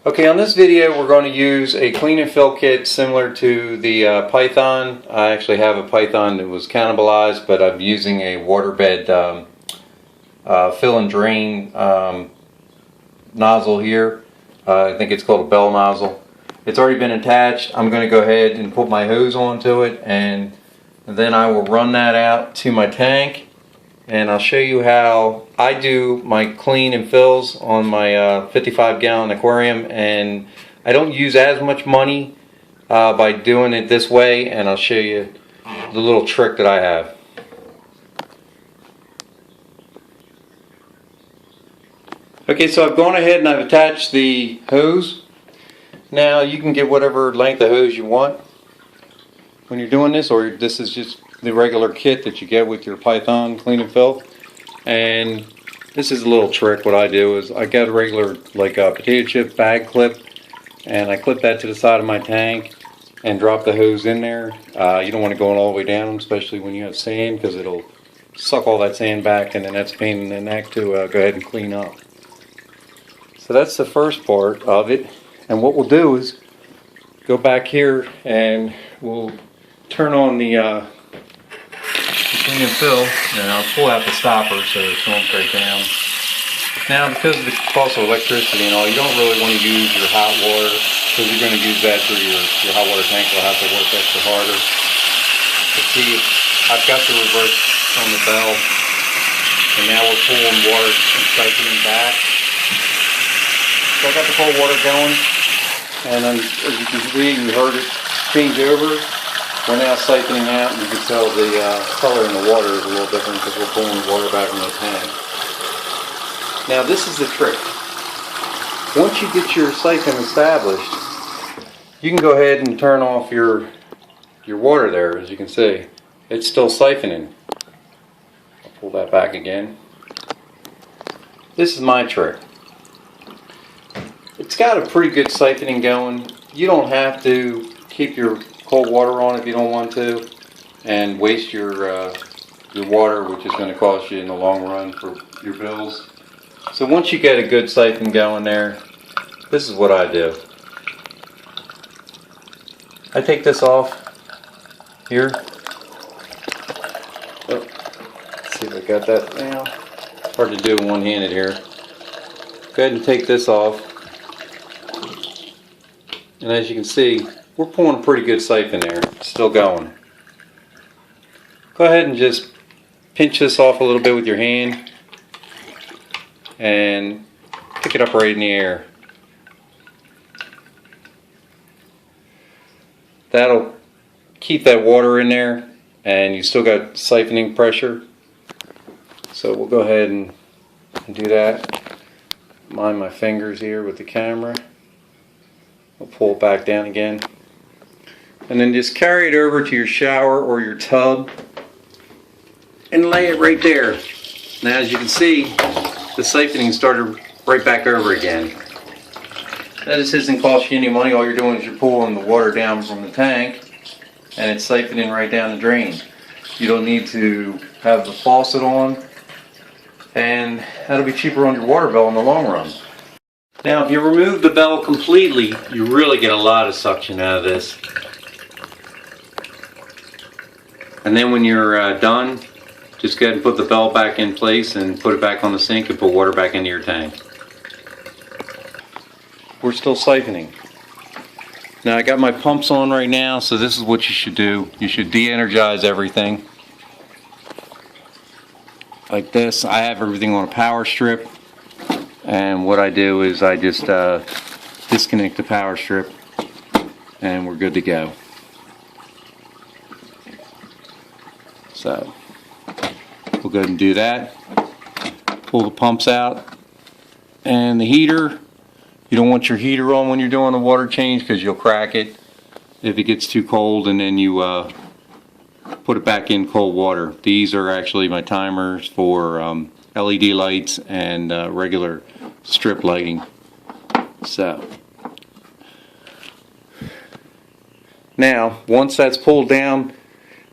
Okay, on this video we're going to use a clean and fill kit similar to the Python. I actually have a Python that was cannibalized, but I'm using a waterbed fill and drain nozzle here. I think it's called a bell nozzle. It's already been attached. I'm going to go ahead and put my hose onto it, and then I will run that out to my tank, and I'll show you how I do my clean and fills on my 55-gallon aquarium. And I don't use as much money by doing it this way, and I'll show you the little trick that I have. Okay, so I've gone ahead and I've attached the hose. Now you can get whatever length of hose you want when you're doing this, or this is just the regular kit that you get with your Python clean and fill. And this is a little trick. What I do is I get a regular like a potato chip bag clip, and I clip that to the side of my tank and drop the hose in there. You don't want to go all the way down, especially when you have sand, because it'll suck all that sand back, and then that's a pain in the neck to go ahead and clean up. So that's the first part of it. And what we'll do is go back here and we'll turn on the clean and fill, and I'll pull out the stopper so it won't break down. Now, because of the cost of electricity and all, you don't really want to use your hot water, because you're going to use that through your hot water tank. Will have to work extra harder. But see, I've got the reverse on the bell, and now we're pulling water and siphoning back. So I got the cold water going, and then, as you can see, you heard it change over. We're now siphoning out, and you can tell the color in the water is a little different because we're pulling the water back in the tank. Now this is the trick. Once you get your siphon established, you can go ahead and turn off your water there. As you can see, it's still siphoning. I'll pull that back again. This is my trick. It's got a pretty good siphoning going. You don't have to keep your cold water on if you don't want to, and waste your water, which is going to cost you in the long run for your bills. So once you get a good siphon going there, this is what I do. I take this off here. Oh, let's see if I got that now. Hard to do one-handed here. Go ahead and take this off. And as you can see, we're pulling a pretty good siphon there. It's still going. Go ahead and just pinch this off a little bit with your hand and pick it up right in the air. That'll keep that water in there, and you still got siphoning pressure. So we'll go ahead and do that. Mind my fingers here with the camera. I'll pull it back down again. And then just carry it over to your shower or your tub and lay it right there. Now, as you can see, the siphoning started right back over again. That just isn't costing you any money. All you're doing is you're pulling the water down from the tank, and it's siphoning right down the drain. You don't need to have the faucet on, and that'll be cheaper on your water bill in the long run. Now, if you remove the bell completely, you really get a lot of suction out of this. And then when you're done, just go ahead and put the bell back in place and put it back on the sink and put water back into your tank. We're still siphoning. Now I got my pumps on right now, so this is what you should do. You should de-energize everything. Like this. I have everything on a power strip. And what I do is I just disconnect the power strip, and we're good to go. So we'll go ahead and do that. Pull the pumps out, and the heater. You don't want your heater on when you're doing the water change, because you'll crack it if it gets too cold, and then you put it back in cold water. These are actually my timers for LED lights and regular strip lighting. So now, once that's pulled down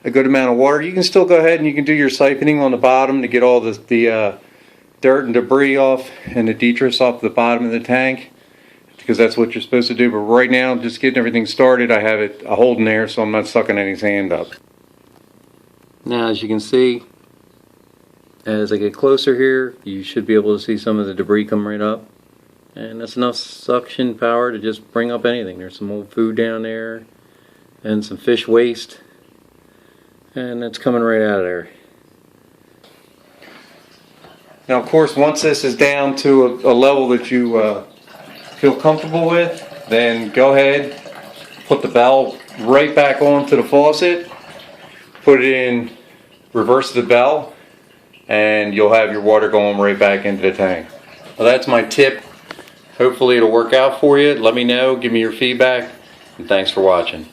a good amount of water, you can still go ahead and you can do your siphoning on the bottom to get all the dirt and debris off and the detritus off the bottom of the tank. At because that's what you're supposed to do. But right now, just getting everything started, I have it holding there so I'm not sucking any sand up. Now, as you can see, as I get closer here, you should be able to see some of the debris come right up. And that's enough suction power to just bring up anything. There's some old food down there and some fish waste. And it's coming right out of there. Now, of course, once this is down to a level that you feel comfortable with, then go ahead, put the bell right back onto the faucet, put it in reverse the bell, and you'll have your water going right back into the tank. Well, that's my tip. Hopefully it'll work out for you. Let me know, give me your feedback, and thanks for watching.